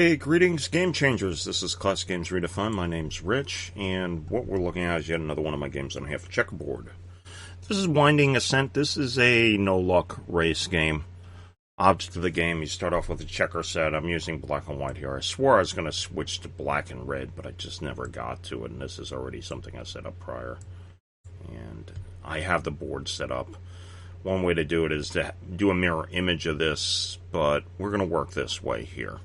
Hey, greetings, Game Changers. This is Classic Games Redefined. My name's Rich, and what we're looking at is yet another one of my games on half a checkerboard. This is Winding Ascent. This is a no-luck race game. Object of the game, you start off with a checker set. I'm using black and white here. I swore I was going to switch to black and red, but I just never got to it, and this is already something I set up prior. And I have the board set up. One way to do it is to do a mirror image of this, but we're going to work this way here,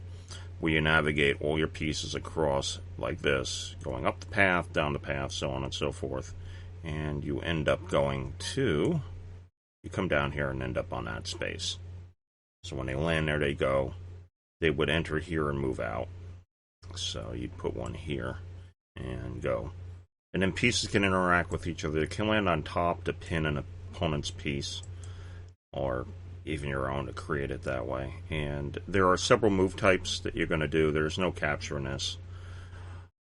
where you navigate all your pieces across like this, going up the path, down the path, so on and so forth. And you end up going to, you come down here and end up on that space. So when they land there, they would enter here and move out. So you'd put one here and go. And then pieces can interact with each other. They can land on top to pin an opponent's piece, or even your own to create it that way. And there are several move types that you're going to do. There's no capture in this.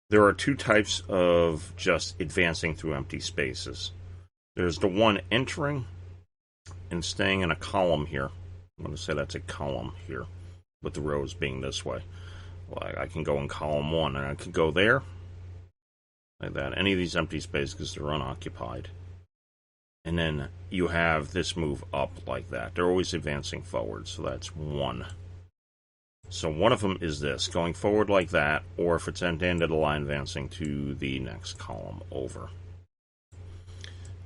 There are two types of just advancing through empty spaces. There's the one entering and staying in a column here. I'm going to say that's a column here, with the rows being this way. Like I can go in column 1, and I could go there, like that. Any of these empty spaces, because they're unoccupied. And then you have this move up like that. They're always advancing forward, so that's one. So one of them is this, going forward like that, or if it's at the end of the line, advancing to the next column over.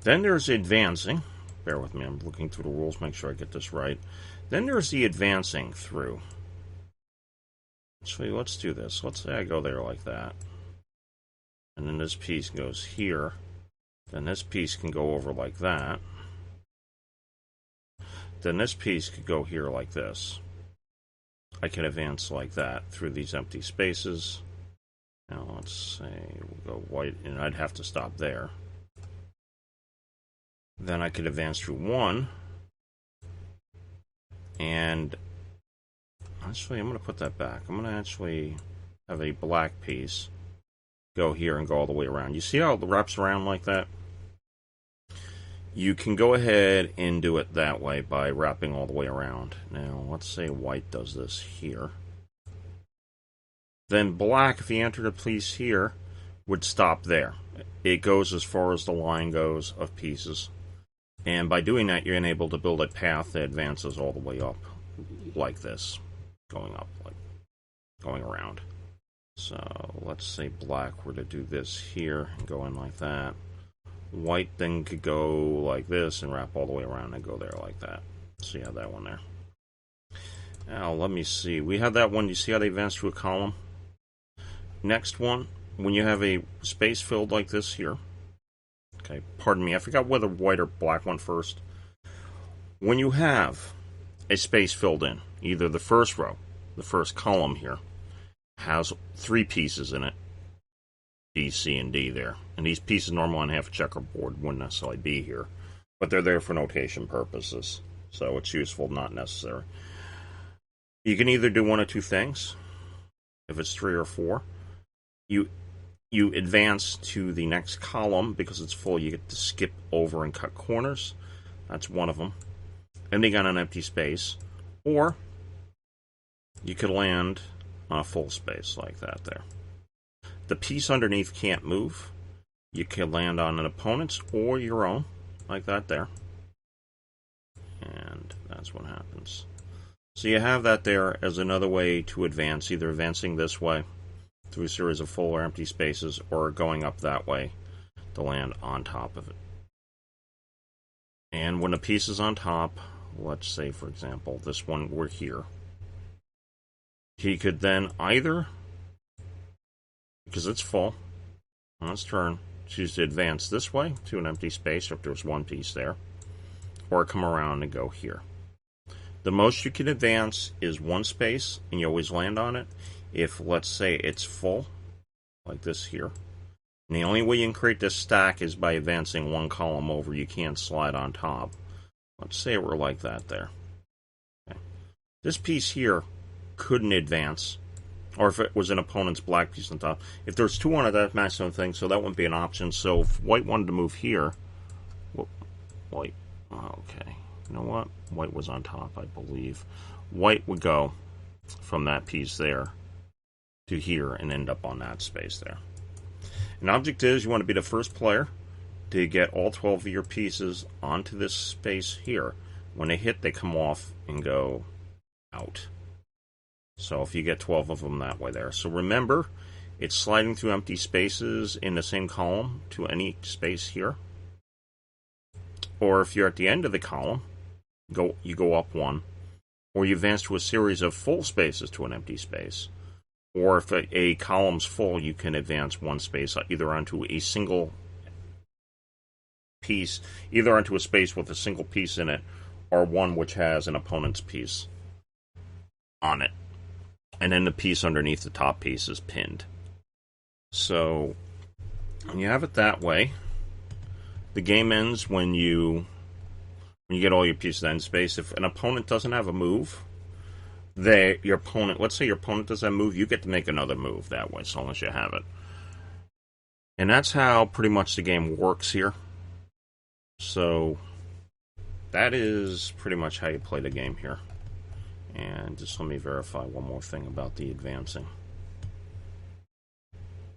Then there's advancing. Bear with me, I'm looking through the rules, make sure I get this right. Then there's the advancing through. So let's do this. Let's say I go there like that. And then this piece goes here. Then this piece can go over like that. Then this piece could go here like this. I can advance like that through these empty spaces. Now let's say we'll go white, and I'd have to stop there. Then I could advance through one. And actually, I'm going to put that back. I'm going to actually have a black piece go here and go all the way around. You see how it wraps around like that? You can go ahead and do it that way by wrapping all the way around. Now, let's say white does this here. Then black, if he entered a piece here, would stop there. It goes as far as the line goes of pieces. And by doing that, you're able to build a path that advances all the way up like this. Going up, like going around. So let's say black were to do this here and go in like that. White then could go like this and wrap all the way around and go there like that. So you have that one there. Now let me see. We have that one. You see how they advance through a column? Next one, when you have a space filled like this here. Okay, pardon me. I forgot whether white or black went first. When you have a space filled in, either the first row, the first column here, has 3 pieces in it. B, C, and D there. And these pieces normally on half a checkerboard wouldn't necessarily be here. But they're there for notation purposes. So it's useful, not necessary. You can either do one of two things. If it's 3 or 4. You advance to the next column. Because it's full, you get to skip over and cut corners. That's one of them. Ending on an empty space. Or you could land on a full space like that there. The piece underneath can't move. You can land on an opponent's or your own, like that there. And that's what happens. So you have that there as another way to advance, either advancing this way through a series of full or empty spaces, or going up that way to land on top of it. And when a piece is on top, let's say, for example, this one were here, he could then either, because it's full, on its turn, choose to advance this way to an empty space, or if there's one piece there, or come around and go here. The most you can advance is one space, and you always land on it. If, let's say, it's full, like this here, and the only way you can create this stack is by advancing one column over. You can't slide on top. Let's say it were like that there. Okay. This piece here couldn't advance, or if it was an opponent's black piece on top. If there's 2 on it, that maximum thing, so that wouldn't be an option. So if white wanted to move here, white, okay, you know what? White was on top, I believe. White would go from that piece there to here and end up on that space there. An object is you want to be the first player to get all 12 of your pieces onto this space here. When they hit, they come off and go out. So if you get 12 of them that way there. So remember, it's sliding through empty spaces in the same column to any space here. Or if you're at the end of the column, you go up one. Or you advance to a series of full spaces to an empty space. Or if a column's full, you can advance one space either onto a single piece, either onto a space with a single piece in it, or one which has an opponent's piece on it. And then the piece underneath the top piece is pinned. So, when you have it that way, the game ends when you get all your pieces in space. If an opponent doesn't have a move, your opponent, let's say your opponent doesn't have a move, you get to make another move that way, as long as you have it. And that's how pretty much the game works here. So, that is pretty much how you play the game here. And just let me verify one more thing about the advancing.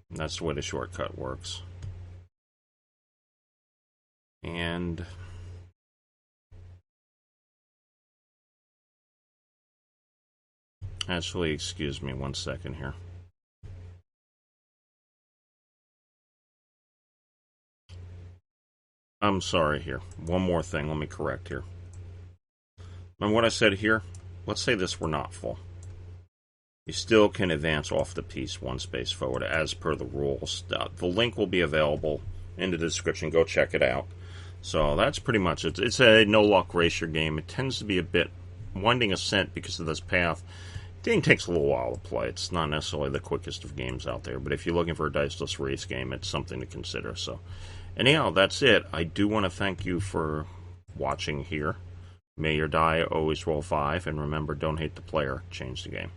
And that's the way the shortcut works. And actually, excuse me 1 second here. I'm sorry here. One more thing, let me correct here. And what I said here, let's say this were not full. You still can advance off the piece one space forward as per the rules. The link will be available in the description. Go check it out. So that's pretty much it. It's a no-luck racer game. It tends to be a bit Winding Ascent because of this path. The game takes a little while to play. It's not necessarily the quickest of games out there, but if you're looking for a diceless race game, it's something to consider. So, anyhow, that's it. I do want to thank you for watching here. May your die always roll 5, and remember, don't hate the player, change the game.